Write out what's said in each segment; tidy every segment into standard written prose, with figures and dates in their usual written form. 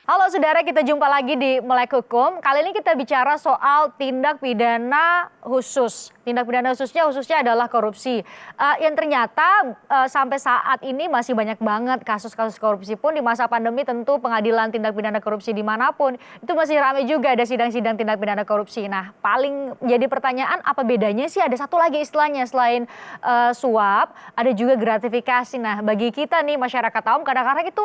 Halo saudara, kita jumpa lagi di Melek Hukum. Kali ini kita bicara soal tindak pidana khusus. Tindak pidana khususnya adalah korupsi. Yang ternyata sampai saat ini masih banyak banget kasus-kasus korupsi pun di masa pandemi, tentu pengadilan tindak pidana korupsi dimanapun itu masih ramai juga ada sidang-sidang tindak pidana korupsi. Nah, paling jadi pertanyaan apa bedanya sih? Ada satu lagi istilahnya selain suap, ada juga gratifikasi. Nah, bagi kita nih masyarakat awam kadang-kadang itu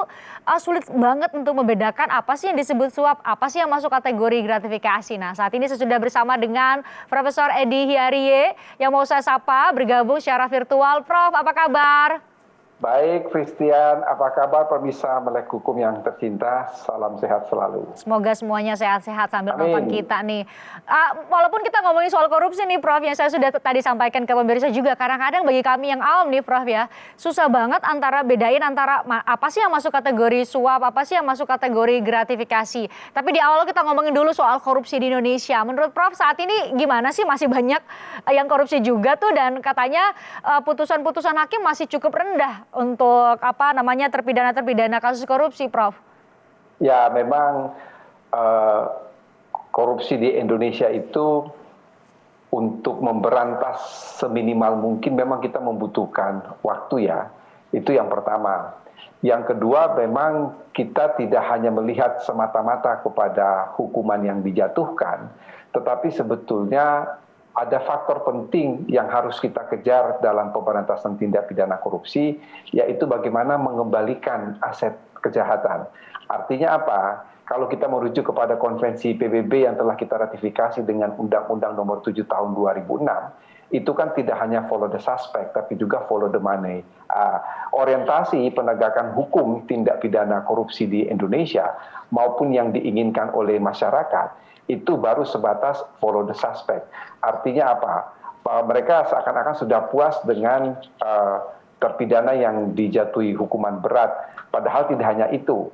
sulit banget untuk membedakan apa sih yang disebut suap, apa sih yang masuk kategori gratifikasi. Nah, saat ini saya sudah bersama dengan Profesor Edy Hiarie yang mau saya sapa bergabung secara virtual. Prof, apa kabar? Baik, Christian, apa kabar pemirsa Melek Hukum yang tercinta? Salam sehat selalu. Semoga semuanya sehat-sehat sambil Amin. nonton kita nih. Walaupun kita ngomongin soal korupsi nih Prof, yang saya sudah tadi sampaikan ke pemirsa juga, kadang-kadang bagi kami yang awam nih Prof ya, susah banget bedain antara apa sih yang masuk kategori suap, apa sih yang masuk kategori gratifikasi. Tapi di awal kita ngomongin dulu soal korupsi di Indonesia. Menurut Prof saat ini gimana sih, masih banyak yang korupsi juga tuh, dan katanya putusan-putusan hakim masih cukup rendah untuk terpidana kasus korupsi, Prof? Ya, memang korupsi di Indonesia itu untuk memberantas seminimal mungkin memang kita membutuhkan waktu ya. Itu yang pertama. Yang kedua, memang kita tidak hanya melihat semata-mata kepada hukuman yang dijatuhkan, tetapi sebetulnya ada faktor penting yang harus kita kejar dalam pemberantasan tindak pidana korupsi, yaitu bagaimana mengembalikan aset kejahatan. Artinya apa? Kalau kita merujuk kepada konvensi PBB yang telah kita ratifikasi dengan Undang-Undang Nomor 7 Tahun 2006, itu kan tidak hanya follow the suspect, tapi juga follow the money. Orientasi penegakan hukum tindak pidana korupsi di Indonesia maupun yang diinginkan oleh masyarakat, itu baru sebatas follow the suspect. Artinya apa? Mereka seakan-akan sudah puas dengan terpidana yang dijatuhi hukuman berat. Padahal tidak hanya itu.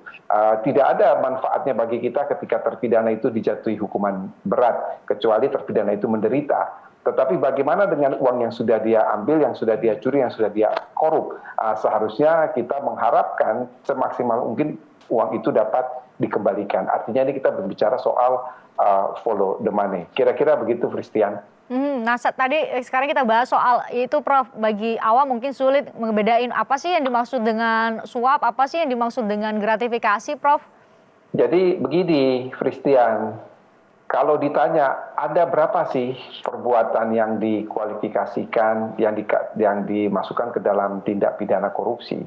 Tidak ada manfaatnya bagi kita ketika terpidana itu dijatuhi hukuman berat, kecuali terpidana itu menderita. Tetapi bagaimana dengan uang yang sudah dia ambil, yang sudah dia curi, yang sudah dia korup? Seharusnya kita mengharapkan semaksimal mungkin uang itu dapat dikembalikan. Artinya ini kita berbicara soal follow the money. Kira-kira begitu, Christian. Nah, sekarang kita bahas soal itu, Prof. Bagi awam mungkin sulit membedain apa sih yang dimaksud dengan suap, apa sih yang dimaksud dengan gratifikasi, Prof. Jadi begini, Christian, kalau ditanya ada berapa sih perbuatan yang dikualifikasikan, yang dimasukkan ke dalam tindak pidana korupsi,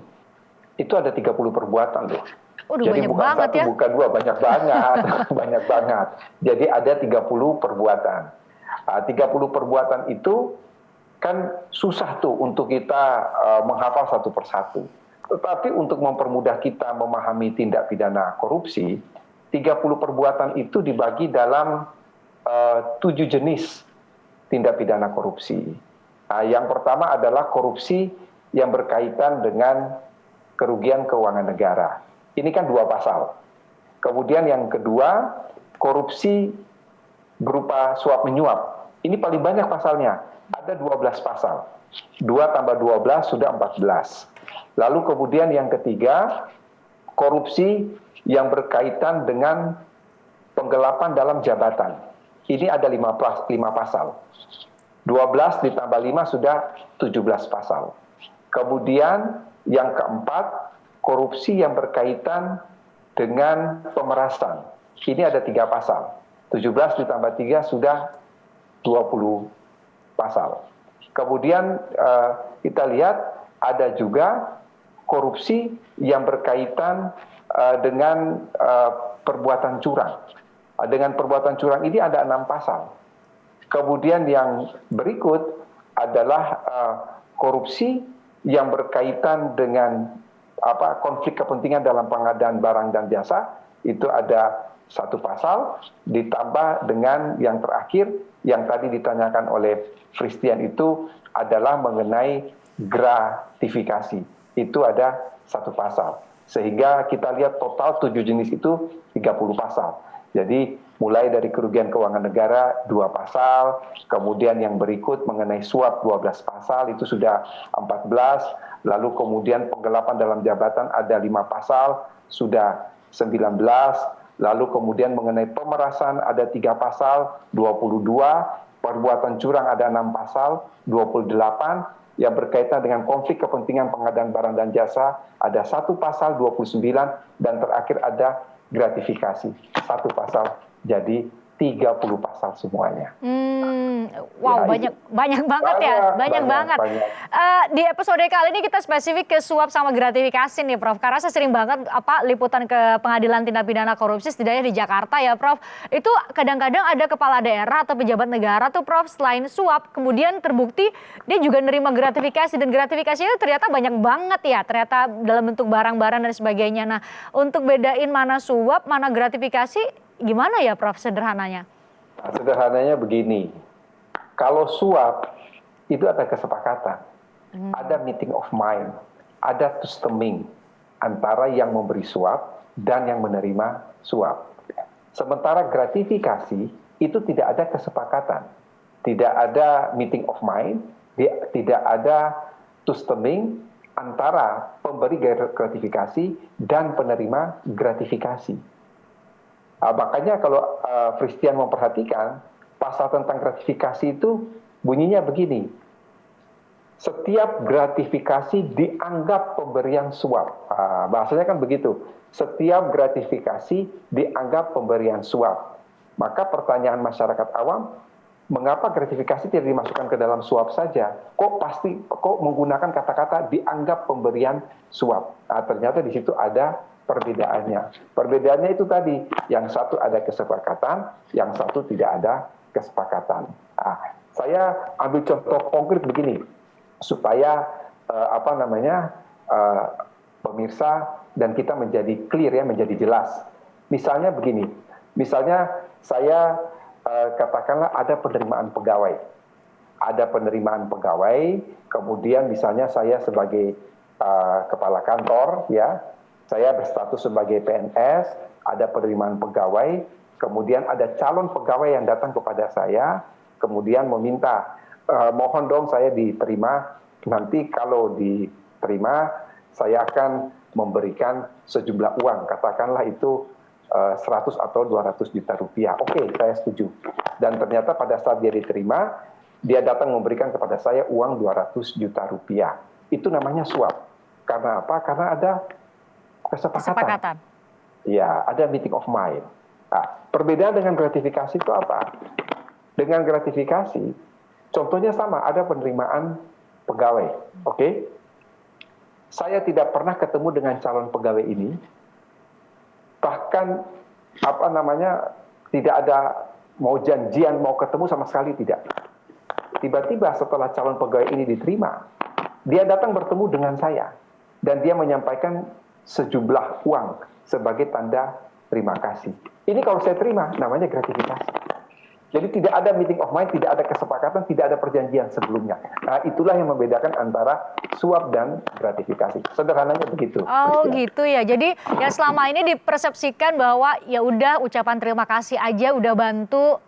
itu ada 30 perbuatan loh. Jadi banyak bukan banget satu, ya? bukan dua, banyak banget, banyak banget. Jadi ada 30 perbuatan. 30 perbuatan itu kan susah tuh untuk kita menghafal satu persatu. Tetapi untuk mempermudah kita memahami tindak pidana korupsi, 30 perbuatan itu dibagi dalam 7 jenis tindak pidana korupsi. Yang pertama adalah korupsi yang berkaitan dengan kerugian keuangan negara. Ini kan 2 pasal. Kemudian yang kedua, korupsi berupa suap menyuap. Ini paling banyak pasalnya, ada 12 pasal. 2 tambah 12 sudah 14. Lalu kemudian yang ketiga, korupsi yang berkaitan dengan penggelapan dalam jabatan. Ini ada 5 pasal. 12 ditambah 5 sudah 17 pasal. Kemudian yang keempat, korupsi yang berkaitan dengan pemerasan. Ini ada 3 pasal. 17 ditambah 3 sudah 20 pasal. Kemudian kita lihat ada juga korupsi yang berkaitan dengan perbuatan curang. Dengan perbuatan curang ini ada 6 pasal. Kemudian yang berikut adalah korupsi yang berkaitan dengan konflik kepentingan dalam pengadaan barang dan jasa, itu ada 1 pasal, ditambah dengan yang terakhir yang tadi ditanyakan oleh Christian itu adalah mengenai gratifikasi. Itu ada 1 pasal. Sehingga kita lihat total 7 jenis itu 30 pasal. Jadi mulai dari kerugian keuangan negara 2 pasal, kemudian yang berikut mengenai suap 12 pasal, itu sudah 14, lalu kemudian penggelapan dalam jabatan ada 5 pasal, sudah 19, lalu kemudian mengenai pemerasan ada 3 pasal, 22, perbuatan curang ada 6 pasal, 28, yang berkaitan dengan konflik kepentingan pengadaan barang dan jasa ada 1 pasal, 29, dan terakhir ada gratifikasi 1 pasal, jadi 30 pasal semuanya. Wow, Ya, banyak banget ya, banyak banget. Di episode kali ini kita spesifik ke suap sama gratifikasi nih, Prof. Karena saya sering banget liputan ke pengadilan tindak pidana korupsi, setidaknya di Jakarta ya, Prof. Itu kadang-kadang ada kepala daerah atau pejabat negara tuh, Prof, selain suap, kemudian terbukti dia juga nerima gratifikasi, dan gratifikasinya ternyata banyak banget ya, ternyata dalam bentuk barang-barang dan sebagainya. Nah, untuk bedain mana suap, mana gratifikasi, gimana ya, Prof, sederhananya? Sederhananya begini, kalau suap itu ada kesepakatan, ada meeting of mind, ada customing antara yang memberi suap dan yang menerima suap. Sementara gratifikasi itu tidak ada kesepakatan, tidak ada meeting of mind, tidak ada customing antara pemberi gratifikasi dan penerima gratifikasi. Makanya kalau Christian memperhatikan, pasal tentang gratifikasi itu bunyinya begini. Setiap gratifikasi dianggap pemberian suap. Bahasanya kan begitu. Setiap gratifikasi dianggap pemberian suap. Maka pertanyaan masyarakat awam, mengapa gratifikasi tidak dimasukkan ke dalam suap saja? Kok menggunakan kata-kata dianggap pemberian suap? Ternyata di situ ada perbedaannya. Perbedaannya itu tadi, yang satu ada kesepakatan, yang satu tidak ada kesepakatan. Saya ambil contoh konkret begini, supaya pemirsa dan kita menjadi clear ya, menjadi jelas. Misalnya begini, misalnya saya katakanlah ada penerimaan pegawai. Ada penerimaan pegawai, kemudian misalnya saya sebagai kepala kantor ya, saya berstatus sebagai PNS, ada penerimaan pegawai, kemudian ada calon pegawai yang datang kepada saya, kemudian meminta, mohon dong saya diterima, nanti kalau diterima, saya akan memberikan sejumlah uang, katakanlah itu 100 atau 200 juta rupiah. Oke, saya setuju. Dan ternyata pada saat dia diterima, dia datang memberikan kepada saya uang 200 juta rupiah. Itu namanya suap. Karena apa? Karena ada kesepakatan. Ya, ada meeting of mind. Perbedaan dengan gratifikasi itu apa? Dengan gratifikasi, contohnya sama, ada penerimaan pegawai. Oke? Saya tidak pernah ketemu dengan calon pegawai ini, bahkan tidak ada mau janjian, mau ketemu sama sekali tidak. Tiba-tiba setelah calon pegawai ini diterima, dia datang bertemu dengan saya, dan dia menyampaikan sejumlah uang sebagai tanda terima kasih. Ini kalau saya terima, namanya gratifikasi. Jadi tidak ada meeting of mind, tidak ada kesepakatan, tidak ada perjanjian sebelumnya. Itulah yang membedakan antara suap dan gratifikasi. Sederhananya begitu. Oh gitu ya. Jadi ya selama ini dipersepsikan bahwa ya udah ucapan terima kasih aja udah bantu,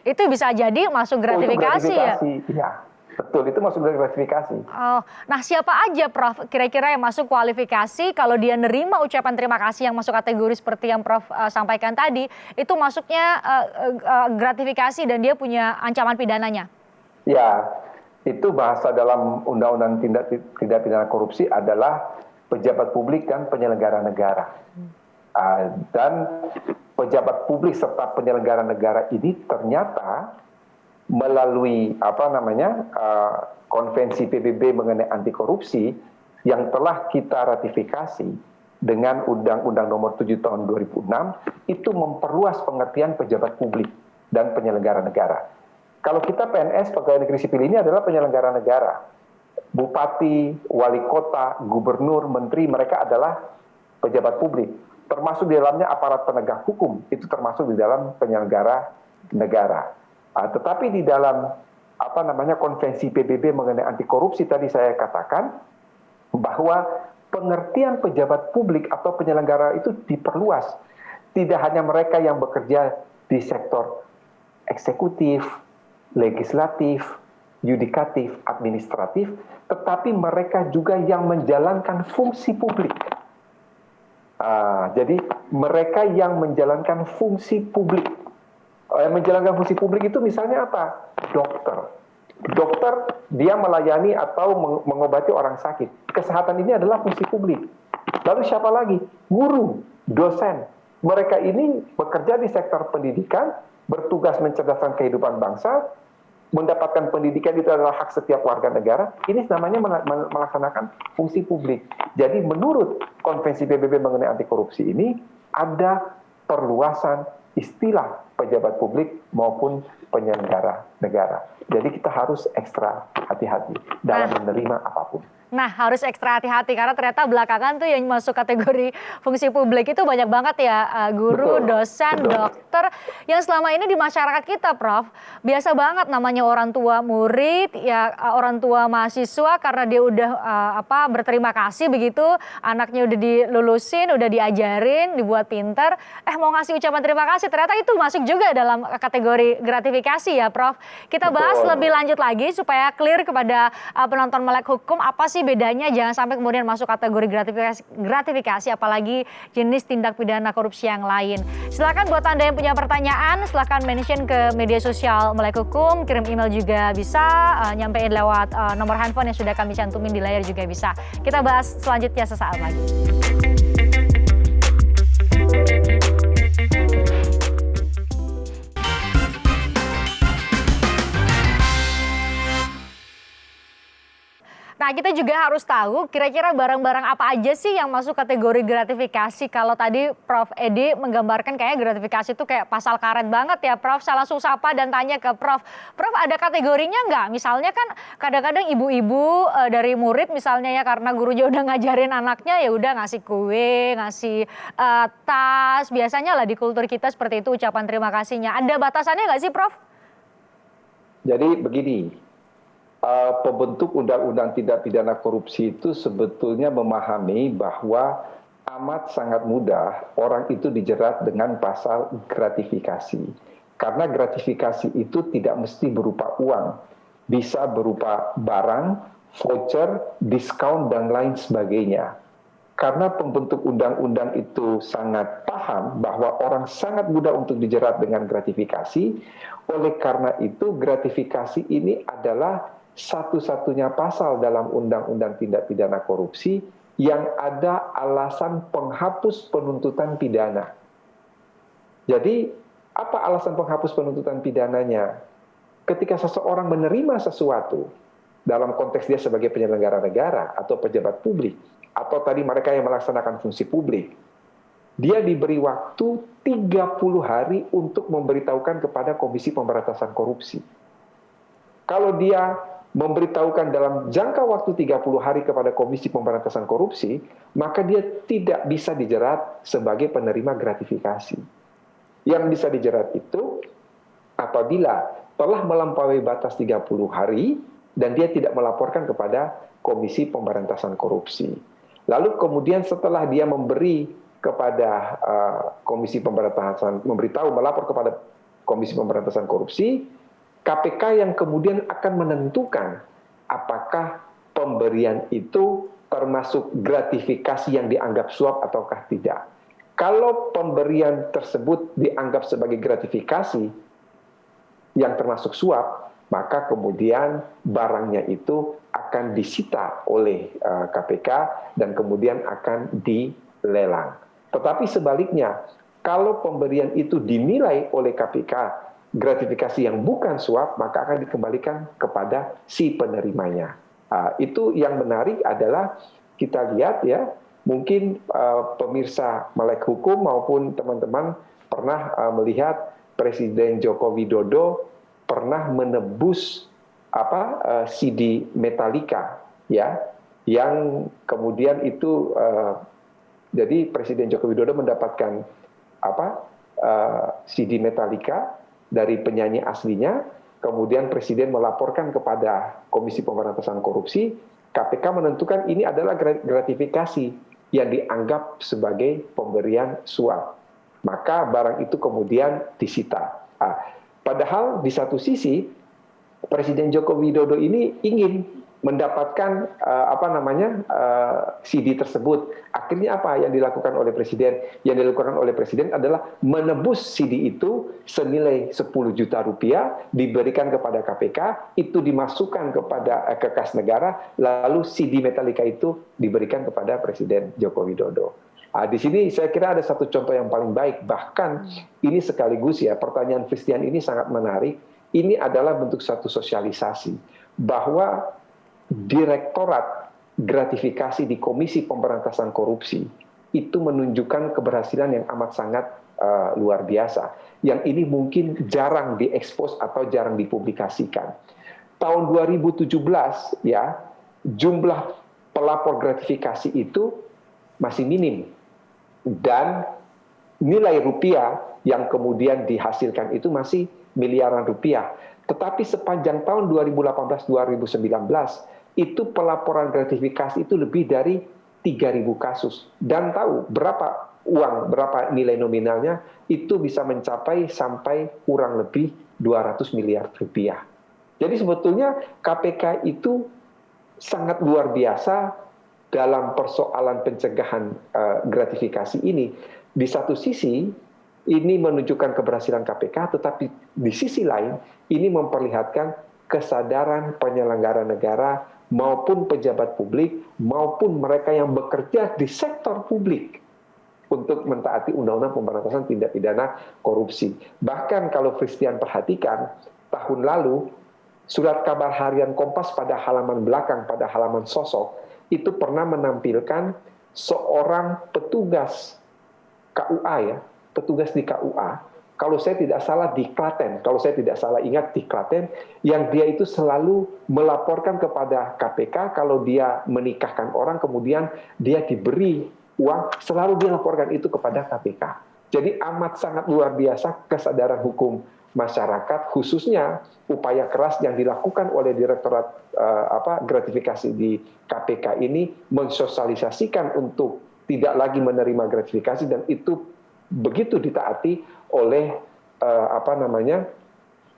itu bisa jadi masuk gratifikasi ya. Iya. Betul, itu masuk dari gratifikasi. Oh, nah siapa aja, Prof, kira-kira yang masuk kualifikasi kalau dia nerima ucapan terima kasih yang masuk kategori seperti yang Prof sampaikan tadi, itu masuknya gratifikasi dan dia punya ancaman pidananya? Ya, itu bahasa dalam Undang-Undang Tindak Pidana Korupsi adalah pejabat publik dan penyelenggara negara. Dan pejabat publik serta penyelenggara negara ini ternyata melalui konvensi PBB mengenai anti korupsi yang telah kita ratifikasi dengan Undang-Undang Nomor 7 Tahun 2006, itu memperluas pengertian pejabat publik dan penyelenggara negara. Kalau kita PNS, pegawai negeri sipil, ini adalah penyelenggara negara. Bupati, wali kota, gubernur, menteri, mereka adalah pejabat publik. Termasuk di dalamnya aparat penegak hukum, itu termasuk di dalam penyelenggara negara. Tetapi di dalam konvensi PBB mengenai anti korupsi tadi saya katakan bahwa pengertian pejabat publik atau penyelenggara itu diperluas. Tidak hanya mereka yang bekerja di sektor eksekutif, legislatif, yudikatif, administratif, tetapi mereka juga yang menjalankan fungsi publik. jadi mereka yang menjalankan fungsi publik. Menjalankan fungsi publik itu misalnya apa? Dokter. Dokter dia melayani atau mengobati orang sakit. Kesehatan ini adalah fungsi publik. Lalu siapa lagi? Guru, dosen. Mereka ini bekerja di sektor pendidikan, bertugas mencerdaskan kehidupan bangsa, mendapatkan pendidikan itu adalah hak setiap warga negara. Ini namanya melaksanakan fungsi publik. Jadi menurut Konvensi PBB mengenai anti korupsi ini, ada perluasan istilah pejabat publik maupun penyelenggara negara. Jadi kita harus ekstra hati-hati dalam menerima apapun. Nah, harus ekstra hati-hati karena ternyata belakangan tuh yang masuk kategori fungsi publik itu banyak banget ya, guru, dosen, dokter yang selama ini di masyarakat kita, Prof. Biasa banget namanya orang tua murid, ya orang tua mahasiswa karena dia udah berterima kasih begitu, anaknya udah dilulusin, udah diajarin, dibuat pinter, mau ngasih ucapan terima kasih, ternyata itu masuk juga dalam kategori gratifikasi ya, Prof. Kita bahas lebih lanjut lagi supaya clear kepada penonton Melek Hukum apa sih bedanya, jangan sampai kemudian masuk kategori gratifikasi apalagi jenis tindak pidana korupsi yang lain. Silakan buat Anda yang punya pertanyaan, silakan mention ke media sosial Melek Hukum, kirim email juga bisa, nyampein lewat nomor handphone yang sudah kami cantumin di layar juga bisa. Kita bahas selanjutnya sesaat lagi. Nah, kita juga harus tahu kira-kira barang-barang apa aja sih yang masuk kategori gratifikasi. Kalau tadi Prof. Edi menggambarkan kayaknya gratifikasi itu kayak pasal karet banget ya, Prof. Saya langsung sapa dan tanya ke Prof. Prof, ada kategorinya nggak? Misalnya kan kadang-kadang ibu-ibu dari murid misalnya ya, karena gurunya udah ngajarin anaknya ya udah ngasih kue, ngasih tas. Biasanya lah di kultur kita seperti itu ucapan terima kasihnya. Ada batasannya nggak sih, Prof? Jadi begini. Pembentuk undang-undang tindak pidana korupsi itu sebetulnya memahami bahwa amat sangat mudah orang itu dijerat dengan pasal gratifikasi. Karena gratifikasi itu tidak mesti berupa uang, bisa berupa barang, voucher, diskon, dan lain sebagainya. Karena pembentuk undang-undang itu sangat paham bahwa orang sangat mudah untuk dijerat dengan gratifikasi, oleh karena itu gratifikasi ini adalah satu-satunya pasal dalam Undang-Undang Tindak Pidana Korupsi yang ada alasan penghapus penuntutan pidana. Jadi, apa alasan penghapus penuntutan pidananya? Ketika seseorang menerima sesuatu, dalam konteks dia sebagai penyelenggara negara atau pejabat publik, atau tadi mereka yang melaksanakan fungsi publik, dia diberi waktu 30 hari untuk memberitahukan kepada Komisi Pemberantasan Korupsi. Kalau dia memberitahukan dalam jangka waktu 30 hari kepada Komisi Pemberantasan Korupsi, maka dia tidak bisa dijerat sebagai penerima gratifikasi. Yang bisa dijerat itu apabila telah melampaui batas 30 hari dan dia tidak melaporkan kepada Komisi Pemberantasan Korupsi. Lalu kemudian setelah dia memberi kepada Komisi Pemberantasan, melapor kepada Komisi Pemberantasan Korupsi, KPK yang kemudian akan menentukan apakah pemberian itu termasuk gratifikasi yang dianggap suap ataukah tidak. Kalau pemberian tersebut dianggap sebagai gratifikasi yang termasuk suap, maka kemudian barangnya itu akan disita oleh KPK dan kemudian akan dilelang. Tetapi sebaliknya, kalau pemberian itu dinilai oleh KPK gratifikasi yang bukan suap, maka akan dikembalikan kepada si penerimanya. Itu yang menarik adalah kita lihat ya, mungkin pemirsa Melek Hukum maupun teman-teman pernah melihat Presiden Joko Widodo pernah menebus CD Metallica ya, yang kemudian itu jadi Presiden Joko Widodo mendapatkan CD Metallica dari penyanyi aslinya, kemudian Presiden melaporkan kepada Komisi Pemberantasan Korupsi, KPK menentukan ini adalah gratifikasi yang dianggap sebagai pemberian suap. Maka barang itu kemudian disita. Padahal di satu sisi, Presiden Joko Widodo ini ingin mendapatkan CD tersebut. Akhirnya apa yang dilakukan oleh Presiden? Yang dilakukan oleh Presiden adalah menebus CD itu senilai 10 juta rupiah, diberikan kepada KPK, itu dimasukkan ke kas negara, lalu CD Metallica itu diberikan kepada Presiden Joko Widodo. Di sini saya kira ada satu contoh yang paling baik, bahkan ini sekaligus ya, pertanyaan Christian ini sangat menarik. Ini adalah bentuk satu sosialisasi bahwa Direktorat Gratifikasi di Komisi Pemberantasan Korupsi itu menunjukkan keberhasilan yang amat sangat luar biasa. Yang ini mungkin jarang diekspos atau jarang dipublikasikan. Tahun 2017 ya, jumlah pelapor gratifikasi itu masih minim. Dan nilai rupiah yang kemudian dihasilkan itu masih miliaran rupiah. Tetapi sepanjang tahun 2018-2019, itu pelaporan gratifikasi itu lebih dari 3.000 kasus. Dan tahu berapa uang, berapa nilai nominalnya, itu bisa mencapai sampai kurang lebih 200 miliar rupiah. Jadi sebetulnya KPK itu sangat luar biasa dalam persoalan pencegahan gratifikasi ini. Di satu sisi, ini menunjukkan keberhasilan KPK, tetapi di sisi lain, ini memperlihatkan kesadaran penyelenggara negara maupun pejabat publik, maupun mereka yang bekerja di sektor publik untuk mentaati Undang-Undang Pemberantasan Tindak Pidana Korupsi. Bahkan kalau Christian perhatikan, tahun lalu, surat kabar harian Kompas pada halaman belakang, pada halaman sosok, itu pernah menampilkan seorang petugas KUA ya, petugas di KUA, kalau saya tidak salah di Klaten, kalau saya tidak salah ingat di Klaten, yang dia itu selalu melaporkan kepada KPK kalau dia menikahkan orang, kemudian dia diberi uang, selalu dia laporkan itu kepada KPK. Jadi amat sangat luar biasa kesadaran hukum masyarakat, khususnya upaya keras yang dilakukan oleh Direktorat Gratifikasi di KPK ini mensosialisasikan untuk tidak lagi menerima gratifikasi, dan itu begitu ditaati oleh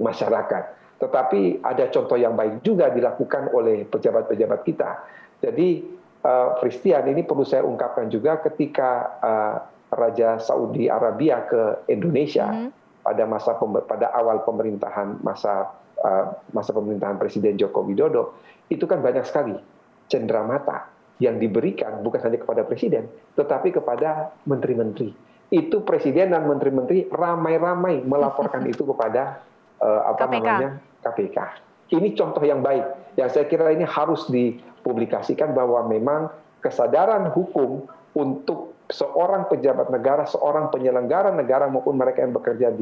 masyarakat. Tetapi ada contoh yang baik juga dilakukan oleh pejabat-pejabat kita. Jadi Christian, ini perlu saya ungkapkan juga ketika Raja Saudi Arabia ke Indonesia pada awal masa pemerintahan Presiden Joko Widodo, itu kan banyak sekali cenderamata yang diberikan bukan hanya kepada Presiden, tetapi kepada menteri-menteri. Itu Presiden dan menteri-menteri ramai-ramai melaporkan itu kepada KPK. Ini contoh yang baik, yang saya kira ini harus dipublikasikan bahwa memang kesadaran hukum untuk seorang pejabat negara, seorang penyelenggara negara maupun mereka yang bekerja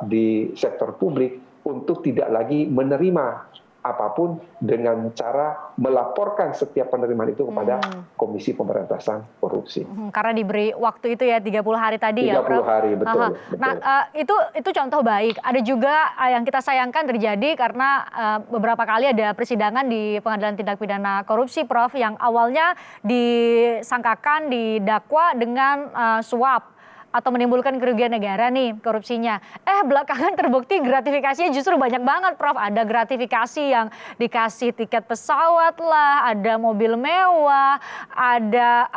di sektor publik untuk tidak lagi menerima apapun dengan cara melaporkan setiap penerimaan itu kepada Komisi Pemberantasan Korupsi. Karena diberi waktu itu ya 30 hari tadi 30 ya, Prof. 30 hari, betul. Nah, itu contoh baik. Ada juga yang kita sayangkan terjadi karena beberapa kali ada persidangan di Pengadilan Tindak Pidana Korupsi, Prof, yang awalnya disangkakan didakwa dengan suap atau menimbulkan kerugian negara nih korupsinya. Belakangan terbukti gratifikasinya justru banyak banget, Prof. Ada gratifikasi yang dikasih tiket pesawat lah, ada mobil mewah, ada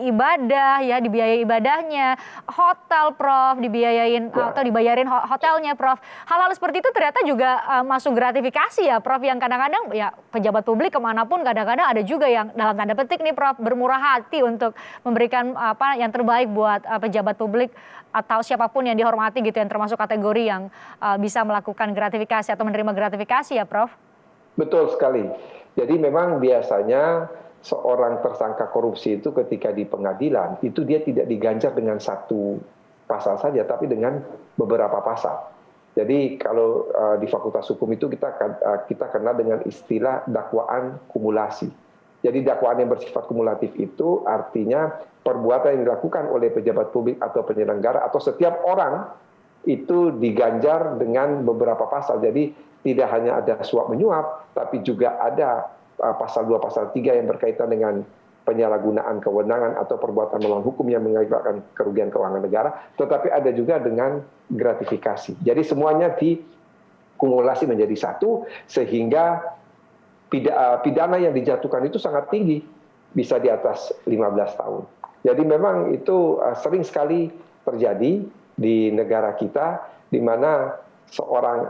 ibadah ya, dibiayai ibadahnya, hotel, Prof, dibiayain atau dibayarin hotelnya, Prof. Hal-hal seperti itu ternyata juga masuk gratifikasi ya, Prof, yang kadang-kadang ya pejabat publik kemanapun kadang-kadang ada juga yang dalam tanda petik nih, Prof, bermurah hati untuk memberikan yang terbaik buat pejabat publik atau siapapun yang dihormati gitu, yang termasuk kategori yang bisa melakukan gratifikasi atau menerima gratifikasi ya, Prof? Betul sekali. Jadi memang biasanya seorang tersangka korupsi itu ketika di pengadilan itu dia tidak diganjar dengan satu pasal saja, tapi dengan beberapa pasal. Jadi kalau di Fakultas Hukum itu kita kenal dengan istilah dakwaan kumulasi. Jadi dakwaan yang bersifat kumulatif itu artinya perbuatan yang dilakukan oleh pejabat publik atau penyelenggara atau setiap orang itu diganjar dengan beberapa pasal. Jadi tidak hanya ada suap menyuap, tapi juga ada pasal 2, pasal 3 yang berkaitan dengan penyalahgunaan kewenangan atau perbuatan melawan hukum yang mengakibatkan kerugian keuangan negara, tetapi ada juga dengan gratifikasi. Jadi semuanya dikumulasi menjadi satu, sehingga pidana yang dijatuhkan itu sangat tinggi, bisa di atas 15 tahun. Jadi memang itu sering sekali terjadi di negara kita, di mana seorang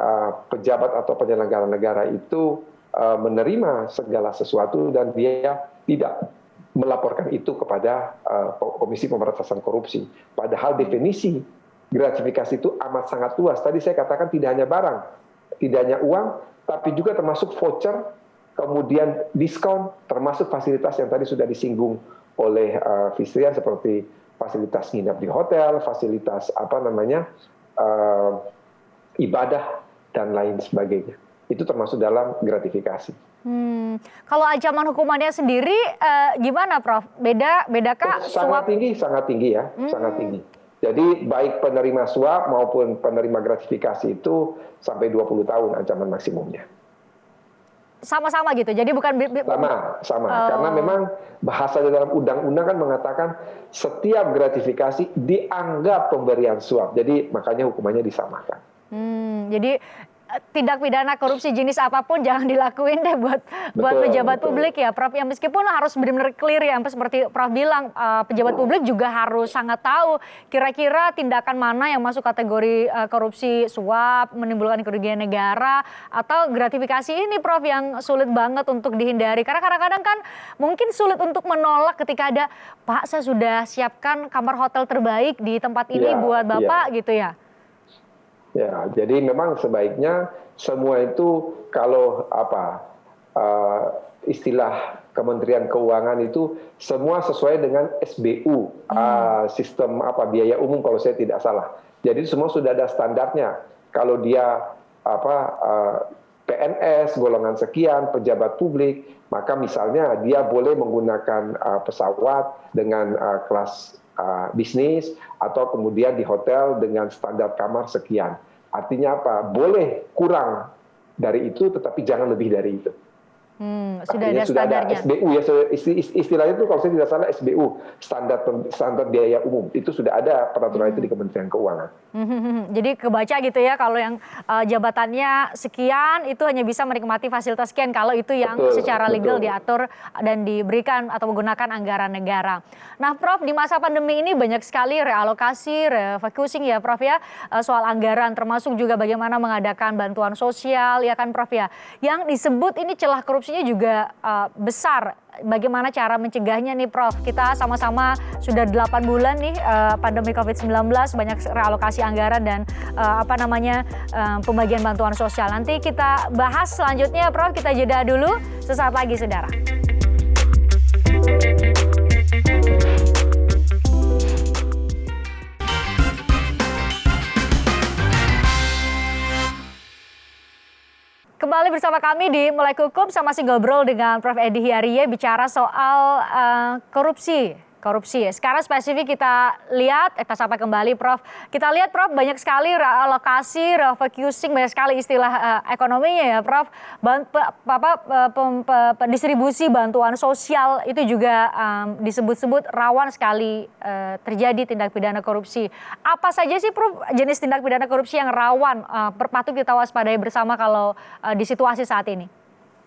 pejabat atau penyelenggara negara itu menerima segala sesuatu dan dia tidak melaporkan itu kepada Komisi Pemberantasan Korupsi. Padahal definisi gratifikasi itu amat sangat luas. Tadi saya katakan tidak hanya barang, tidak hanya uang, tapi juga termasuk voucher, kemudian diskon, termasuk fasilitas yang tadi sudah disinggung oleh Fistrian seperti fasilitas nginap di hotel, fasilitas ibadah dan lain sebagainya. Itu termasuk dalam gratifikasi. Kalau ancaman hukumannya sendiri gimana, Prof? Bedakah sangat tinggi ya, sangat tinggi. Jadi baik penerima suap maupun penerima gratifikasi itu sampai 20 tahun ancaman maksimumnya. Sama-sama gitu. Jadi bukan sama. Karena memang bahasa di dalam undang-undang kan mengatakan setiap gratifikasi dianggap pemberian suap. Jadi makanya hukumannya disamakan. Jadi tindak pidana korupsi jenis apapun jangan dilakuin deh buat pejabat publik ya, Prof. Ya meskipun harus benar-benar clear ya, seperti Prof bilang, pejabat publik juga harus sangat tahu kira-kira tindakan mana yang masuk kategori korupsi suap, menimbulkan kerugian negara, atau gratifikasi ini, Prof, yang sulit banget untuk dihindari. Karena kadang-kadang kan mungkin sulit untuk menolak ketika ada, Pak, saya sudah siapkan kamar hotel terbaik di tempat ini buat Bapak gitu ya. Ya, jadi memang sebaiknya semua itu kalau istilah Kementerian Keuangan itu semua sesuai dengan SBU, sistem biaya umum kalau saya tidak salah. Jadi semua sudah ada standarnya. Kalau dia PNS golongan sekian, pejabat publik, maka misalnya dia boleh menggunakan pesawat dengan kelas bisnis, atau kemudian di hotel dengan standar kamar sekian. Artinya apa? Boleh kurang dari itu, tetapi jangan lebih dari itu. Sudah ada SBU ya, istilahnya itu kalau saya tidak salah SBU, standar biaya umum, itu sudah ada peraturan itu di Kementerian Keuangan. Jadi kebaca gitu ya, kalau yang jabatannya sekian itu hanya bisa menikmati fasilitas sekian, kalau itu yang secara legal diatur dan diberikan atau menggunakan anggaran negara. Nah, Prof, di masa pandemi ini banyak sekali realokasi, refocusing ya, Prof ya, soal anggaran, termasuk juga bagaimana mengadakan bantuan sosial, ya kan, Prof ya. Yang disebut ini celah korupsinya juga besar. Bagaimana cara mencegahnya nih, Prof? Kita sama-sama sudah 8 bulan nih pandemi COVID-19, banyak realokasi anggaran dan pembagian bantuan sosial. Nanti kita bahas selanjutnya, Prof. Kita jeda dulu, sesaat lagi, saudara. Kembali bersama kami di Melek Hukum, sama si ngobrol dengan Prof. Edi Hiarie bicara soal korupsi. Sekarang spesifik kita lihat, kita sapa kembali, Prof. Kita lihat, Prof, banyak sekali realokasi, refocusing, banyak sekali istilah ekonominya ya, Prof. Distribusi bantuan sosial itu juga disebut-sebut rawan sekali terjadi tindak pidana korupsi. Apa saja sih, Prof, jenis tindak pidana korupsi yang rawan patut kita waspadai bersama kalau di situasi saat ini?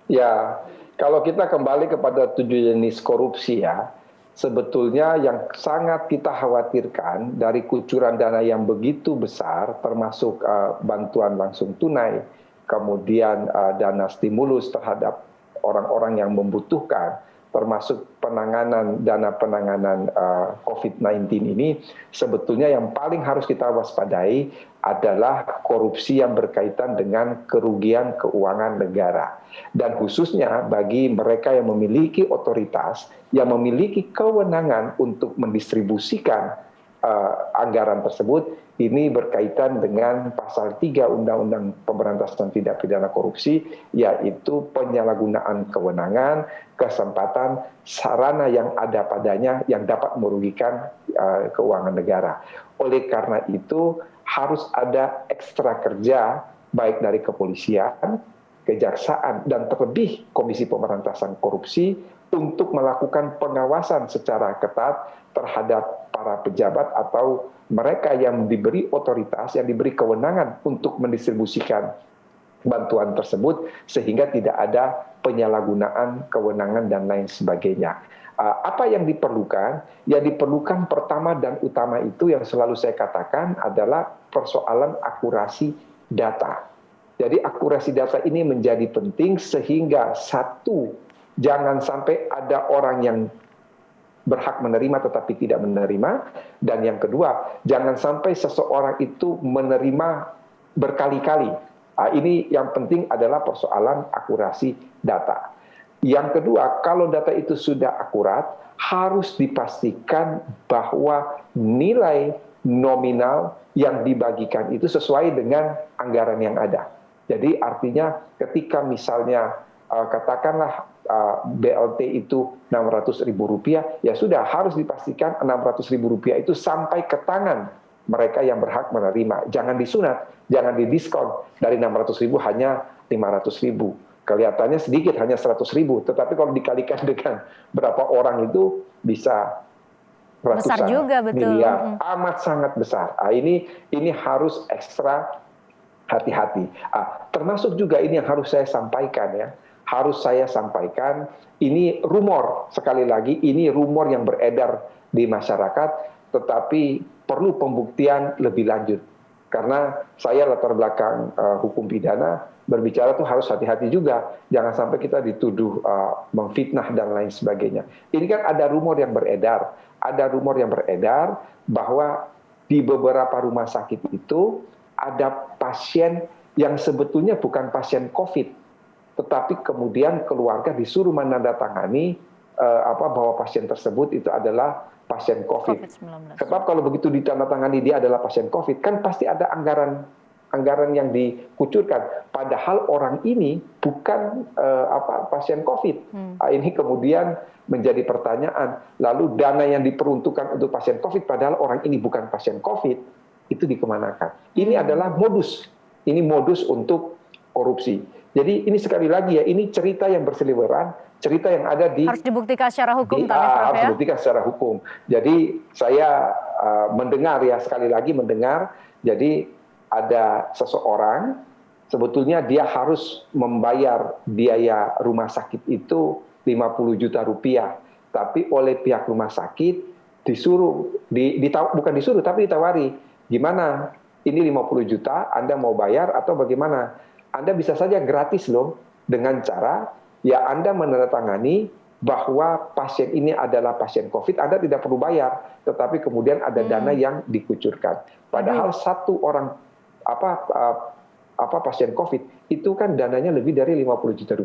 Ya, kalau kita kembali kepada 7 jenis korupsi ya, sebetulnya yang sangat kita khawatirkan dari kucuran dana yang begitu besar, termasuk bantuan langsung tunai, kemudian dana stimulus terhadap orang-orang yang membutuhkan, termasuk dana penanganan COVID-19 ini, sebetulnya yang paling harus kita waspadai adalah korupsi yang berkaitan dengan kerugian keuangan negara. Dan khususnya bagi mereka yang memiliki otoritas, yang memiliki kewenangan untuk mendistribusikan anggaran tersebut, ini berkaitan dengan pasal 3 Undang-Undang Pemberantasan Tindak Pidana Korupsi, yaitu penyalahgunaan kewenangan, kesempatan, sarana yang ada padanya yang dapat merugikan keuangan negara. Oleh karena itu, harus ada ekstra kerja, baik dari kepolisian, kejaksaan, dan terlebih Komisi Pemberantasan Korupsi, untuk melakukan pengawasan secara ketat terhadap para pejabat atau mereka yang diberi otoritas, yang diberi kewenangan untuk mendistribusikan bantuan tersebut sehingga tidak ada penyalahgunaan kewenangan dan lain sebagainya. Apa yang diperlukan? Yang diperlukan pertama dan utama itu yang selalu saya katakan adalah persoalan akurasi data. Jadi akurasi data ini menjadi penting sehingga satu, jangan sampai ada orang yang berhak menerima tetapi tidak menerima, dan yang kedua, jangan sampai seseorang itu menerima berkali-kali. Ini yang penting adalah persoalan akurasi data. Yang kedua, kalau data itu sudah akurat, harus dipastikan bahwa nilai nominal yang dibagikan itu sesuai dengan anggaran yang ada. Jadi artinya ketika misalnya katakanlah BLT itu Rp600.000, ya sudah harus dipastikan Rp600.000 itu sampai ke tangan mereka yang berhak menerima. Jangan disunat, jangan didiskon dari Rp600.000 hanya Rp500.000. Kelihatannya sedikit, hanya Rp100.000, tetapi kalau dikalikan dengan berapa orang itu bisa ratusan Besar juga, betul. miliar, amat sangat besar. Ini harus ekstra hati-hati. Termasuk juga ini yang harus saya sampaikan ya, ini rumor, sekali lagi ini rumor yang beredar di masyarakat, tetapi perlu pembuktian lebih lanjut. Karena saya latar belakang hukum pidana, berbicara tuh harus hati-hati juga, jangan sampai kita dituduh memfitnah dan lain sebagainya. Ini kan ada rumor yang beredar bahwa di beberapa rumah sakit itu ada pasien yang sebetulnya bukan pasien COVID, tetapi kemudian keluarga disuruh menandatangani bahwa pasien tersebut itu adalah pasien COVID. Sebab kalau begitu ditandatangani dia adalah pasien COVID, kan pasti ada anggaran yang dikucurkan. Padahal orang ini bukan pasien COVID. Ini kemudian menjadi pertanyaan. Lalu dana yang diperuntukkan untuk pasien COVID, padahal orang ini bukan pasien COVID, itu dikemanakan? Ini adalah modus. Ini modus untuk korupsi. Jadi ini sekali lagi ya, ini cerita yang berseliweran, cerita yang ada di... Harus dibuktikan secara hukum tadi, Prof, harus dibuktikan secara hukum. Jadi saya mendengar ya, sekali lagi mendengar, jadi ada seseorang, sebetulnya dia harus membayar biaya rumah sakit itu Rp50 juta. Tapi oleh pihak rumah sakit disuruh, bukan disuruh, tapi ditawari. Gimana? Ini 50 juta, Anda mau bayar atau bagaimana? Anda bisa saja gratis loh, dengan cara ya Anda menandatangani bahwa pasien ini adalah pasien COVID, Anda tidak perlu bayar, tetapi kemudian ada dana yang dikucurkan. Padahal satu orang pasien COVID itu kan dananya lebih dari Rp50 juta.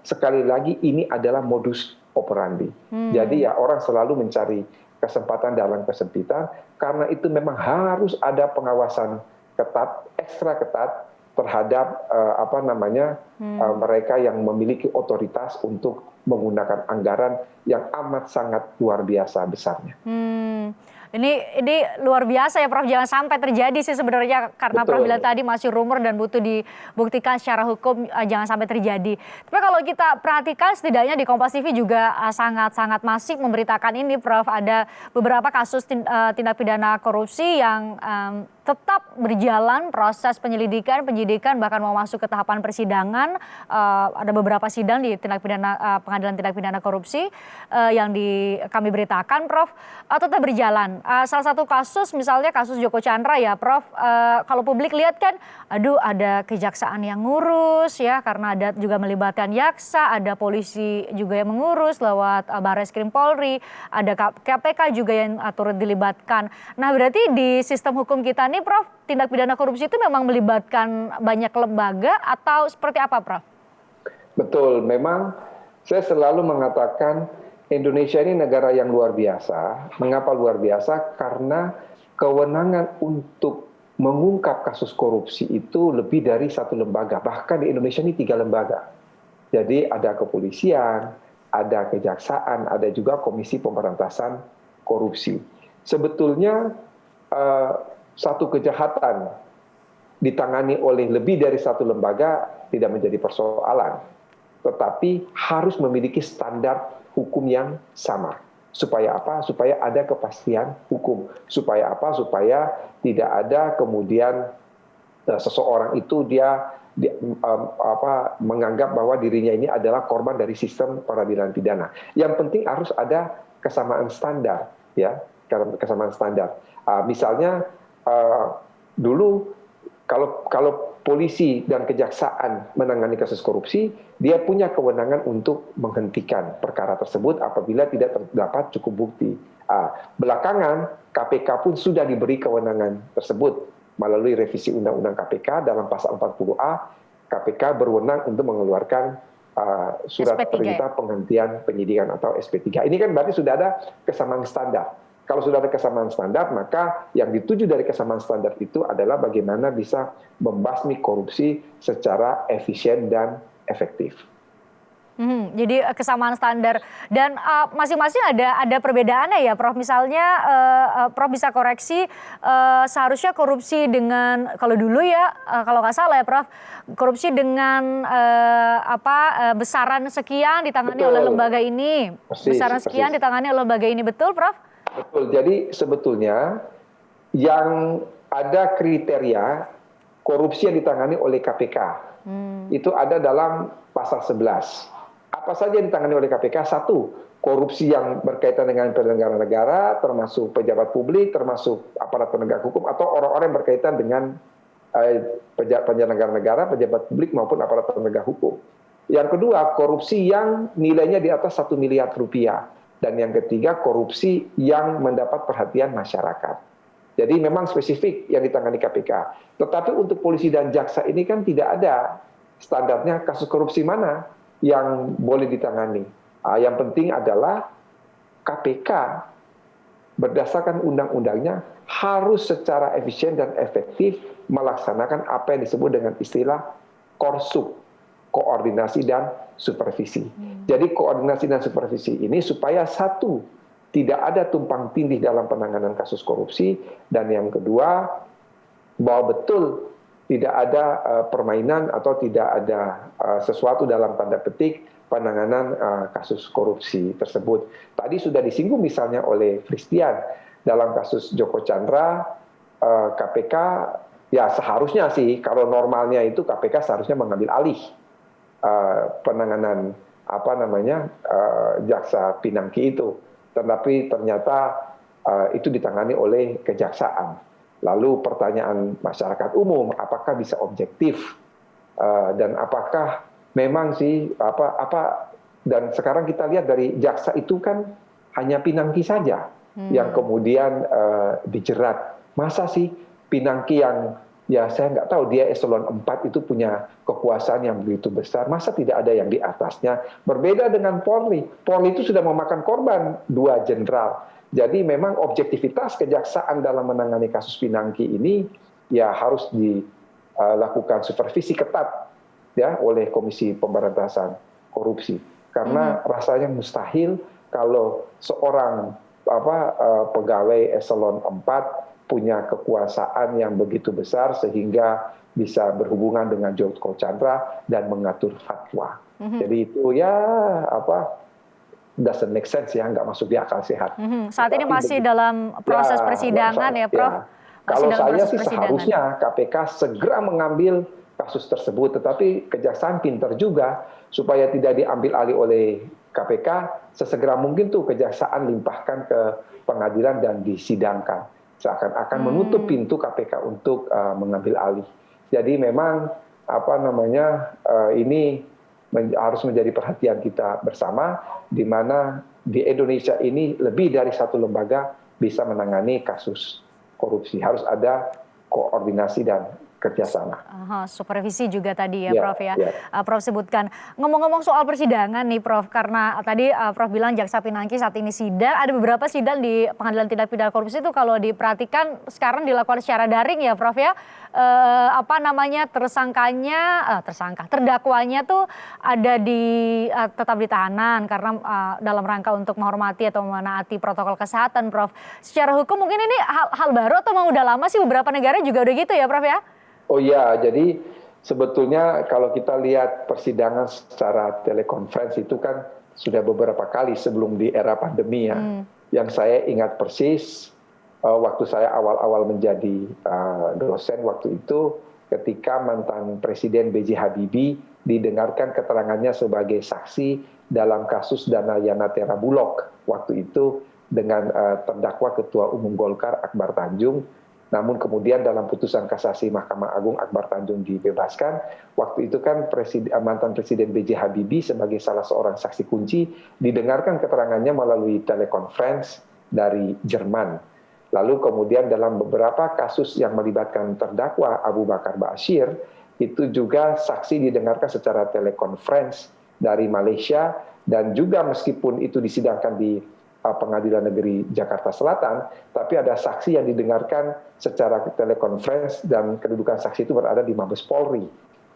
Sekali lagi ini adalah modus operandi. Jadi ya orang selalu mencari kesempatan dalam kesempitan, karena itu memang harus ada pengawasan ketat, ekstra ketat terhadap mereka yang memiliki otoritas untuk menggunakan anggaran yang amat sangat luar biasa besarnya. Ini luar biasa ya, Prof. Jangan sampai terjadi sih sebenarnya, karena Prof bilang tadi masih rumor dan butuh dibuktikan secara hukum, jangan sampai terjadi. Tapi kalau kita perhatikan setidaknya di Kompas TV juga sangat-sangat masif memberitakan ini, Prof. Ada beberapa kasus tindak pidana korupsi yang tetap berjalan proses penyelidikan, penyidikan, bahkan mau masuk ke tahapan persidangan. Ada beberapa sidang di pengadilan tindak pidana korupsi yang kami beritakan, Prof, tetap berjalan. Salah satu kasus misalnya kasus Joko Chandra ya, Prof, kalau publik lihat kan, aduh ada kejaksaan yang ngurus ya, karena ada juga melibatkan jaksa, ada polisi juga yang mengurus lewat Barreskrim Polri, ada KPK juga yang turut dilibatkan. Nah berarti di sistem hukum kita nih, Prof, tindak pidana korupsi itu memang melibatkan banyak lembaga atau seperti apa, Prof? Betul, memang saya selalu mengatakan Indonesia ini negara yang luar biasa. Mengapa luar biasa? Karena kewenangan untuk mengungkap kasus korupsi itu lebih dari satu lembaga. Bahkan di Indonesia ini 3 lembaga. Jadi ada kepolisian, ada kejaksaan, ada juga Komisi Pemberantasan Korupsi. Sebetulnya satu kejahatan ditangani oleh lebih dari satu lembaga tidak menjadi persoalan, tetapi harus memiliki standar hukum yang sama. Supaya apa? Supaya ada kepastian hukum. Supaya apa? Supaya tidak ada kemudian seseorang itu dia menganggap bahwa dirinya ini adalah korban dari sistem peradilan pidana. Yang penting harus ada kesamaan standar, ya, kesamaan standar. Misalnya dulu kalau polisi dan kejaksaan menangani kasus korupsi, dia punya kewenangan untuk menghentikan perkara tersebut apabila tidak terdapat cukup bukti. Belakangan KPK pun sudah diberi kewenangan tersebut melalui revisi Undang-Undang KPK dalam pasal 40A, KPK berwenang untuk mengeluarkan surat SP3, perintah penghentian penyidikan atau SP3. Ini kan berarti sudah ada kesamaan standar. Kalau sudah ada kesamaan standar, maka yang dituju dari kesamaan standar itu adalah bagaimana bisa membasmi korupsi secara efisien dan efektif. Jadi kesamaan standar dan masing-masing ada perbedaannya ya, Prof. Misalnya Prof bisa koreksi, seharusnya korupsi dengan kalau dulu ya, kalau nggak salah ya, Prof, korupsi dengan besaran sekian ditangani oleh lembaga ini, besaran sekian ditangani oleh lembaga ini, betul, Prof? Betul. Jadi sebetulnya yang ada kriteria korupsi yang ditangani oleh KPK itu ada dalam pasal 11. Apa saja yang ditangani oleh KPK? Satu, korupsi yang berkaitan dengan penyelenggara negara, termasuk pejabat publik, termasuk aparat penegak hukum, atau orang-orang yang berkaitan dengan penyelenggara negara, pejabat publik maupun aparat penegak hukum. Yang kedua, korupsi yang nilainya di atas 1 miliar rupiah. Dan yang ketiga, korupsi yang mendapat perhatian masyarakat. Jadi memang spesifik yang ditangani KPK. Tetapi untuk polisi dan jaksa ini kan tidak ada standarnya kasus korupsi mana yang boleh ditangani. Yang penting adalah KPK berdasarkan undang-undangnya harus secara efisien dan efektif melaksanakan apa yang disebut dengan istilah KORSUP, koordinasi dan supervisi. Jadi koordinasi dan supervisi ini supaya satu, tidak ada tumpang tindih dalam penanganan kasus korupsi, dan yang kedua, bahwa betul tidak ada permainan atau tidak ada sesuatu dalam tanda petik penanganan kasus korupsi tersebut. Tadi sudah disinggung misalnya oleh Christian, dalam kasus Joko Chandra, KPK ya seharusnya sih, kalau normalnya itu KPK seharusnya mengambil alih penanganan jaksa Pinangki itu, tetapi ternyata itu ditangani oleh kejaksaan. Lalu pertanyaan masyarakat umum, apakah bisa objektif dan apakah memang sih dan sekarang kita lihat dari jaksa itu kan hanya Pinangki saja yang kemudian dijerat. Masa sih Pinangki yang ya saya nggak tahu, dia eselon 4 itu punya kekuasaan yang begitu besar, masa tidak ada yang di atasnya? Berbeda dengan Polri. Polri itu sudah memakan korban 2 jenderal. Jadi memang objektivitas kejaksaan dalam menangani kasus Pinangki ini ya harus dilakukan supervisi ketat ya oleh Komisi Pemberantasan Korupsi. Karena rasanya mustahil kalau seorang pegawai eselon 4 punya kekuasaan yang begitu besar sehingga bisa berhubungan dengan Joko Chandra dan mengatur fatwa. Jadi itu ya doesn't make sense ya, nggak masuk di akal sehat. Saat ini masih dalam proses persidangan ya, Prof? Kalau saya sih seharusnya KPK segera mengambil kasus tersebut, tetapi kejaksaan pintar juga supaya tidak diambil alih oleh KPK, sesegera mungkin tuh kejaksaan limpahkan ke pengadilan dan disidangkan. Seakan-akan menutup pintu KPK untuk mengambil alih. Jadi memang ini harus menjadi perhatian kita bersama, di mana di Indonesia ini lebih dari satu lembaga bisa menangani kasus korupsi. Harus ada koordinasi dan kerjasama. Supervisi juga tadi ya, Prof ya. Prof sebutkan. Ngomong-ngomong soal persidangan nih, Prof, karena tadi Prof bilang jaksa Pinangki saat ini sidang, ada beberapa sidang di Pengadilan Tindak Pidana Korupsi itu kalau diperhatikan sekarang dilakukan secara daring ya, Prof ya. Terdakwanya tuh ada tetap di tahanan karena dalam rangka untuk menghormati atau menaati protokol kesehatan, Prof. Secara hukum mungkin ini hal baru atau memang udah lama sih, beberapa negara juga udah gitu ya, Prof ya? Oh iya, jadi sebetulnya kalau kita lihat persidangan secara telekonferensi itu kan sudah beberapa kali sebelum di era pandemi ya. Yang saya ingat persis waktu saya awal-awal menjadi dosen waktu itu, ketika mantan Presiden B.J. Habibie didengarkan keterangannya sebagai saksi dalam kasus Dana Yanatera Bulog waktu itu dengan terdakwa Ketua Umum Golkar Akbar Tanjung. Namun kemudian dalam putusan kasasi Mahkamah Agung Akbar Tanjung dibebaskan. Waktu itu kan mantan Presiden B.J. Habibie sebagai salah seorang saksi kunci didengarkan keterangannya melalui telekonferensi dari Jerman. Lalu kemudian dalam beberapa kasus yang melibatkan terdakwa Abu Bakar Ba'asyir, itu juga saksi didengarkan secara telekonferensi dari Malaysia, dan juga meskipun itu disidangkan di Pengadilan Negeri Jakarta Selatan, tapi ada saksi yang didengarkan secara telekonferensi dan kedudukan saksi itu berada di Mabes Polri.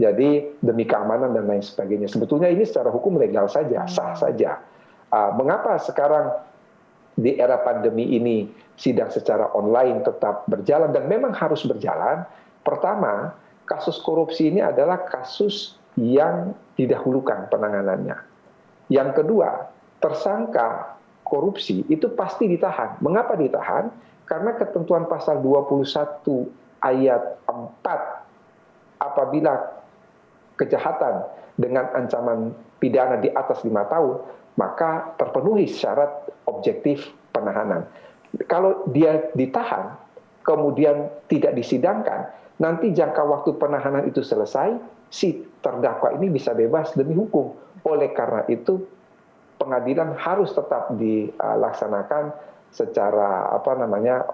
Jadi demi keamanan dan lain sebagainya. Sebetulnya ini secara hukum legal saja, sah saja. Mengapa sekarang di era pandemi ini sidang secara online tetap berjalan dan memang harus berjalan? Pertama, kasus korupsi ini adalah kasus yang didahulukan penanganannya. Yang kedua, tersangka korupsi itu pasti ditahan. Mengapa ditahan? Karena ketentuan pasal 21 ayat 4, apabila kejahatan dengan ancaman pidana di atas 5 tahun, maka terpenuhi syarat objektif penahanan. Kalau dia ditahan, kemudian tidak disidangkan, nanti jangka waktu penahanan itu selesai, si terdakwa ini bisa bebas demi hukum. Oleh karena itu, pengadilan harus tetap dilaksanakan secara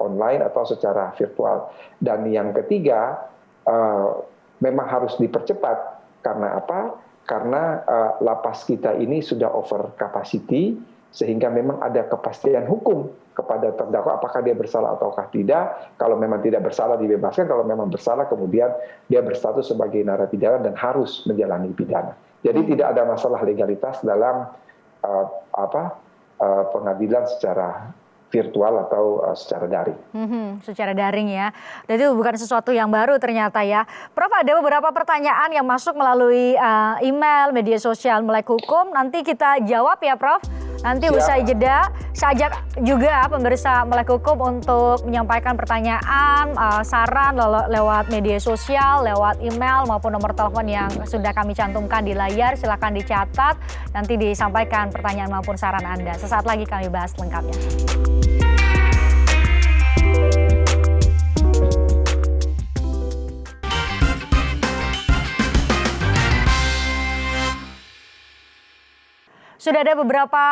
online atau secara virtual. Dan yang ketiga, memang harus dipercepat. Karena apa? Karena lapas kita ini sudah over capacity, sehingga memang ada kepastian hukum kepada terdakwa apakah dia bersalah ataukah tidak. Kalau memang tidak bersalah dibebaskan, kalau memang bersalah kemudian dia berstatus sebagai narapidana dan harus menjalani pidana. Jadi tidak ada masalah legalitas dalam pengadilan secara virtual atau secara daring. Secara daring ya. Dan itu bukan sesuatu yang baru ternyata ya. Prof, ada beberapa pertanyaan yang masuk melalui email, media sosial Melek Hukum. Nanti kita jawab ya Prof. Nanti usai jeda, saya ajak juga pemirsa Melek Hukum untuk menyampaikan pertanyaan, saran lewat media sosial, lewat email maupun nomor telepon yang sudah kami cantumkan di layar. Silakan dicatat, nanti disampaikan pertanyaan maupun saran Anda. Sesaat lagi kami bahas lengkapnya. Sudah ada beberapa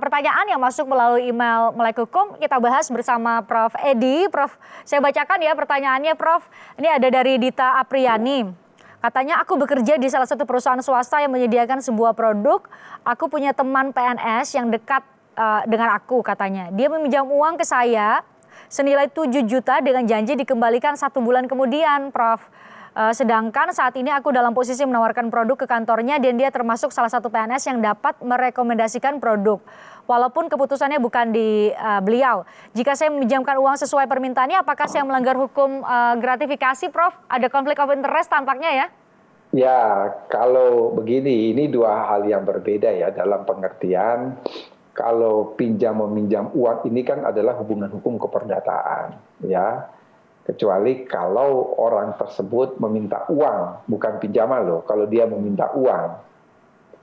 pertanyaan yang masuk melalui email Melek Hukum. Kita bahas bersama Prof. Edi. Prof, saya bacakan ya pertanyaannya Prof. Ini ada dari Dita Apriani. Katanya, aku bekerja di salah satu perusahaan swasta yang menyediakan sebuah produk. Aku punya teman PNS yang dekat dengan aku katanya. Dia meminjam uang ke saya senilai 7 juta dengan janji dikembalikan 1 bulan kemudian Prof. Sedangkan saat ini aku dalam posisi menawarkan produk ke kantornya dan dia termasuk salah satu PNS yang dapat merekomendasikan produk. Walaupun keputusannya bukan di beliau. Jika saya meminjamkan uang sesuai permintaannya, apakah saya melanggar hukum gratifikasi, Prof? Ada konflik of interest tampaknya ya? Ya, kalau begini, ini dua hal yang berbeda ya dalam pengertian. Kalau pinjam-meminjam uang ini kan adalah hubungan hukum keperdataan, ya. Kecuali kalau orang tersebut meminta uang, bukan pinjaman loh. Kalau dia meminta uang,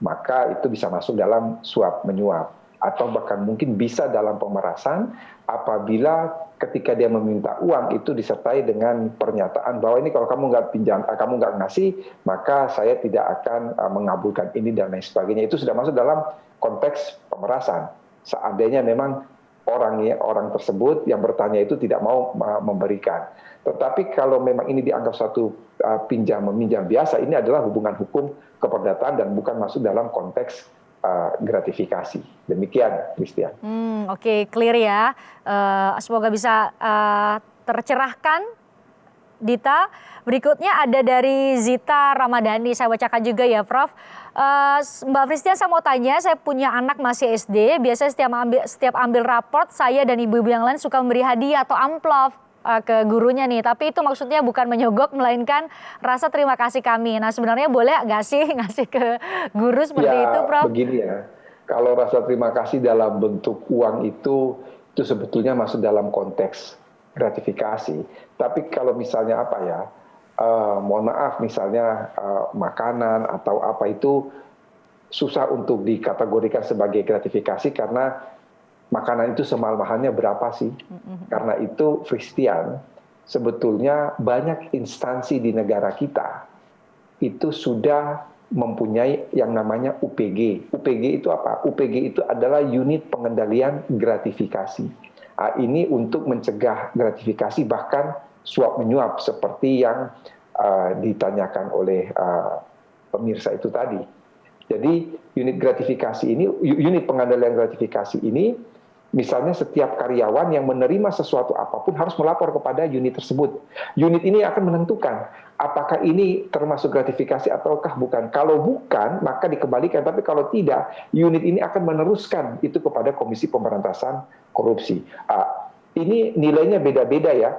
maka itu bisa masuk dalam suap menyuap. Atau bahkan mungkin bisa dalam pemerasan apabila ketika dia meminta uang itu disertai dengan pernyataan bahwa ini kalau kamu nggak pinjam, kamu nggak ngasih, maka saya tidak akan mengabulkan ini dan lain sebagainya. Itu sudah masuk dalam konteks pemerasan. Seandainya memang orang tersebut yang bertanya itu tidak mau memberikan. Tetapi kalau memang ini dianggap satu pinjam-meminjam biasa, ini adalah hubungan hukum keperdataan dan bukan masuk dalam konteks gratifikasi. Demikian, Christian. Oke, clear ya. Semoga bisa tercerahkan, Dita. Berikutnya ada dari Zita Ramadhani. Saya bacakan juga ya, Prof. Mbak Christian, saya mau tanya, saya punya anak masih SD. Biasanya setiap ambil raport, saya dan ibu-ibu yang lain suka memberi hadiah atau amplop ke gurunya nih. Tapi itu maksudnya bukan menyogok, melainkan rasa terima kasih kami. Nah, sebenarnya boleh nggak sih ngasih ke guru seperti itu, Prof? Begini ya, kalau rasa terima kasih dalam bentuk uang itu sebetulnya masuk dalam konteks gratifikasi. Tapi kalau misalnya mohon maaf misalnya makanan atau apa itu susah untuk dikategorikan sebagai gratifikasi karena makanan itu semahal-mahalnya berapa sih? Karena itu Christian, sebetulnya banyak instansi di negara kita itu sudah mempunyai yang namanya UPG. UPG itu apa? UPG itu adalah unit pengendalian gratifikasi. Ini untuk mencegah gratifikasi bahkan suap menyuap seperti yang ditanyakan oleh pemirsa itu tadi. Jadi unit gratifikasi ini, unit pengendalian gratifikasi ini, misalnya setiap karyawan yang menerima sesuatu apapun harus melapor kepada unit tersebut. Unit ini akan menentukan apakah ini termasuk gratifikasi ataukah bukan. Kalau bukan, maka dikembalikan. Tapi kalau tidak, unit ini akan meneruskan itu kepada Komisi Pemberantasan Korupsi. Ini nilainya beda-beda ya.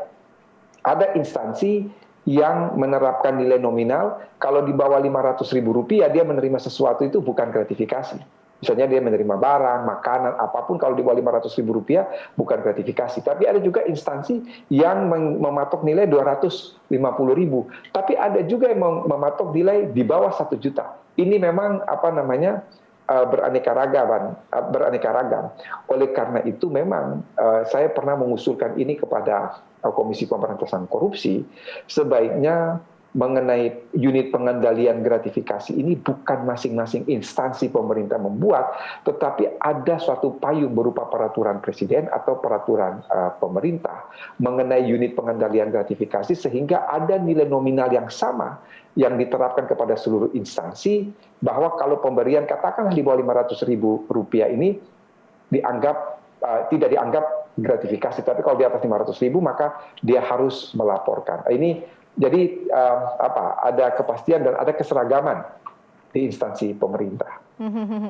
Ada instansi yang menerapkan nilai nominal, kalau di bawah Rp500.000 dia menerima sesuatu itu bukan gratifikasi. Misalnya dia menerima barang, makanan, apapun kalau di bawah Rp500.000 bukan gratifikasi. Tapi ada juga instansi yang mematok nilai Rp250.000. Tapi ada juga yang mematok nilai di bawah 1 juta. Ini memang beraneka ragam. Oleh karena itu memang saya pernah mengusulkan ini kepada Komisi Pemberantasan Korupsi, sebaiknya mengenai unit pengendalian gratifikasi ini bukan masing-masing instansi pemerintah membuat, tetapi ada suatu payung berupa peraturan presiden atau peraturan pemerintah mengenai unit pengendalian gratifikasi sehingga ada nilai nominal yang sama yang diterapkan kepada seluruh instansi, bahwa kalau pemberian katakanlah di bawah Rp500.000 ini tidak dianggap gratifikasi, tapi kalau di atas Rp500.000 maka dia harus melaporkan. Ini jadi ada kepastian dan ada keseragaman di instansi pemerintah.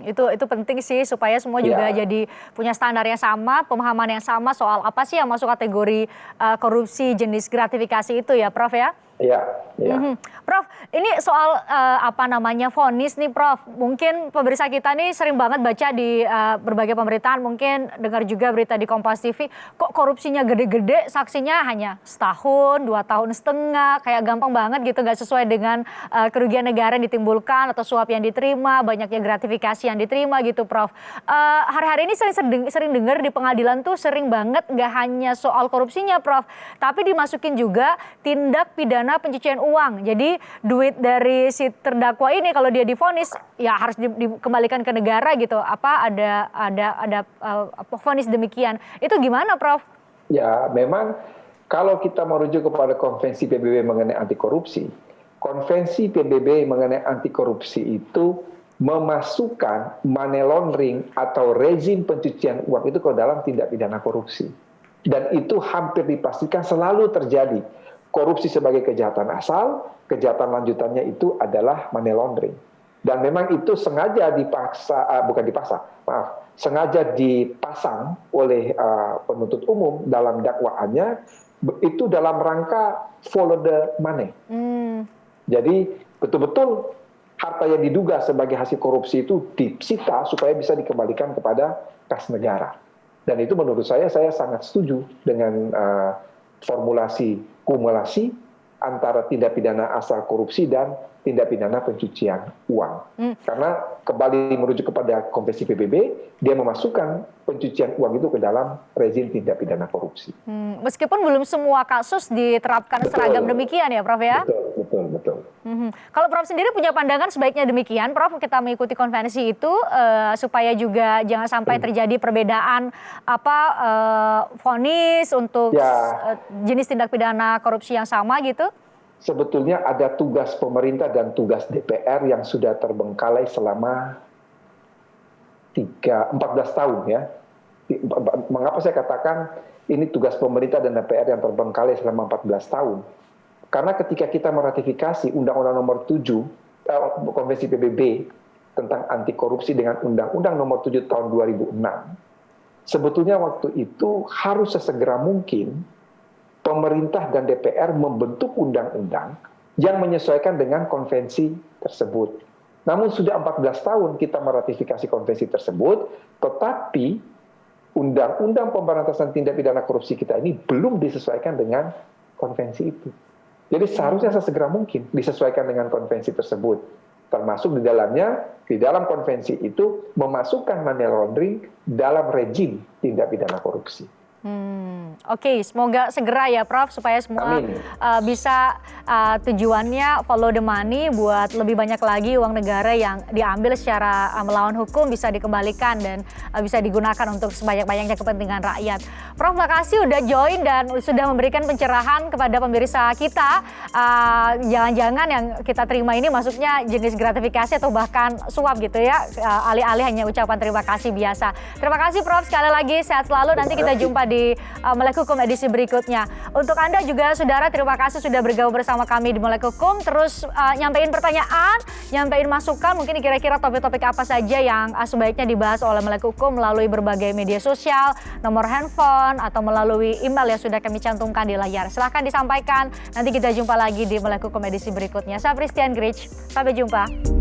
Itu penting sih supaya semua juga jadi punya standar yang sama, pemahaman yang sama soal apa sih yang masuk kategori korupsi jenis gratifikasi itu ya, Prof ya. Iya. Prof, ini soal vonis nih Prof. Mungkin pemirsa kita nih sering banget baca di berbagai pemberitaan, mungkin dengar juga berita di Kompas TV, kok korupsinya gede-gede, saksinya hanya setahun, 2 tahun setengah, kayak gampang banget gitu, gak sesuai dengan kerugian negara yang ditimbulkan atau suap yang diterima, banyaknya gratifikasi yang diterima gitu Prof. Hari-hari ini sering dengar di pengadilan tuh sering banget gak hanya soal korupsinya Prof, tapi dimasukin juga tindak pidana pencucian uang. Jadi duit dari si terdakwa ini kalau dia divonis ya harus dikembalikan ke negara gitu. Ada vonis demikian. Itu gimana, Prof? Ya, memang kalau kita merujuk kepada Konvensi PBB mengenai anti korupsi, Konvensi PBB mengenai anti korupsi itu memasukkan money laundering atau rezim pencucian uang itu ke dalam tindak pidana korupsi. Dan itu hampir dipastikan selalu terjadi. Korupsi sebagai kejahatan asal, kejahatan lanjutannya itu adalah money laundering. Dan memang itu sengaja sengaja dipasang oleh penuntut umum dalam dakwaannya, itu dalam rangka follow the money. Jadi betul-betul harta yang diduga sebagai hasil korupsi itu disita supaya bisa dikembalikan kepada kas negara. Dan itu menurut saya sangat setuju dengan formulasi kumulasi antara tindak pidana asal korupsi dan tindak pidana pencucian uang. Karena kembali merujuk kepada Konvensi PBB, dia memasukkan pencucian uang itu ke dalam rezim tindak pidana korupsi. Meskipun belum semua kasus diterapkan seragam demikian ya Prof ya? Betul. Kalau Prof sendiri punya pandangan sebaiknya demikian, Prof, kita mengikuti konvensi itu supaya juga jangan sampai terjadi perbedaan vonis untuk jenis tindak pidana korupsi yang sama gitu? Sebetulnya ada tugas pemerintah dan tugas DPR yang sudah terbengkalai selama 14 tahun ya. Mengapa saya katakan ini tugas pemerintah dan DPR yang terbengkalai selama 14 tahun? Karena ketika kita meratifikasi Undang-Undang Nomor 7 Konvensi PBB tentang anti korupsi dengan Undang-Undang Nomor 7 tahun 2006, sebetulnya waktu itu harus sesegera mungkin pemerintah dan DPR membentuk undang-undang yang menyesuaikan dengan konvensi tersebut. Namun sudah 14 tahun kita meratifikasi konvensi tersebut, tetapi Undang-Undang Pemberantasan Tindak Pidana Korupsi kita ini belum disesuaikan dengan konvensi itu. Jadi seharusnya sesegera mungkin disesuaikan dengan konvensi tersebut. Termasuk di dalamnya, di dalam konvensi itu memasukkan money laundering dalam rejim tindak pidana korupsi. Oke, semoga segera ya Prof, supaya semua bisa tujuannya follow the money buat lebih banyak lagi uang negara yang diambil secara melawan hukum bisa dikembalikan dan bisa digunakan untuk sebanyak-banyaknya kepentingan rakyat. Prof, makasih udah join dan sudah memberikan pencerahan kepada pemirsa kita. Jangan-jangan yang kita terima ini masuknya jenis gratifikasi atau bahkan suap gitu ya, alih-alih hanya ucapan terima kasih biasa. Terima kasih Prof, sekali lagi sehat selalu, nanti kita jumpa di Melek Hukum edisi berikutnya. Untuk Anda juga saudara, terima kasih sudah bergabung bersama kami di Melek Hukum. Terus nyampein pertanyaan, nyampein masukan, mungkin kira-kira topik-topik apa saja yang sebaiknya dibahas oleh Melek Hukum melalui berbagai media sosial, nomor handphone, atau melalui email yang sudah kami cantumkan di layar. Silahkan disampaikan, nanti kita jumpa lagi di Melek Hukum edisi berikutnya. Saya Christian Grich, sampai jumpa.